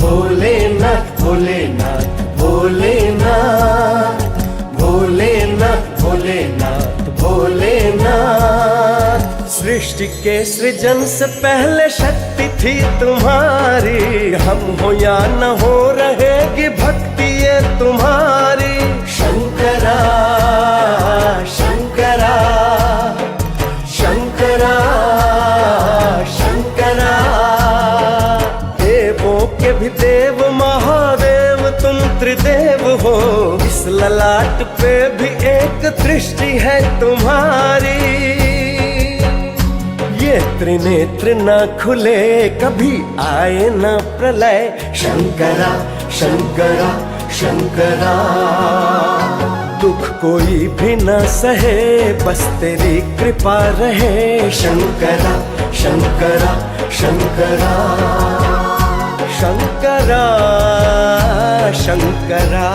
भोलेनाथ भोलेनाथ भोलेनाथ भोलेनाथ भोलेनाथ भोलेनाथ। सृष्टि के सृजन से पहले शक्ति थी तुम्हारी, हम हो या न हो रहेगी भक्ति ये तुम्हारी। शंकरा शंकरा शंकरा शंकरा, देवों के भी देव महादेव तुम त्रिदेव हो। इस ललाट पे भी एक दृष्टि है तुम्हारी, ये त्रिनेत्र न खुले कभी आए न प्रलय। शंकरा शंकरा शंकरा, दुख कोई भी न सहे बस तेरी कृपा रहे। शंकरा शंकरा शंकरा शंकरा शंकरा।